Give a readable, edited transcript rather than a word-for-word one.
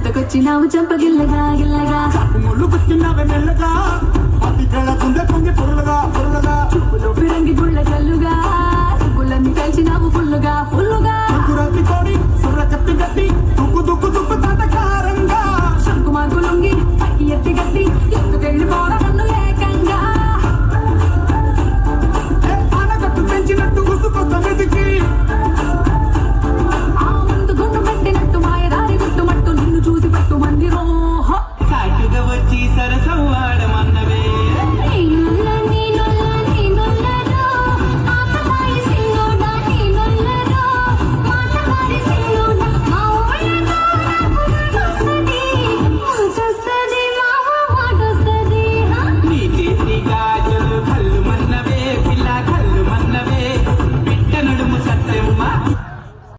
చెంతకొచ్చినావు చంపగిల్లగా గిల్లగా ముళ్ళు పుచ్చినావే మెల్లగా పది కళ్ళ గుండె పొంగి పొరలుగా పొరలుగా చూపులో ఫిరంగి గుళ్ళ జల్లుగా గుళ్ళన్ని కలిసినావు ఫుల్లుగా ఫుల్లుగా కోడి సుర్ర కత్తి గట్టి దుక్కు దుక్కు దుక్కు తాత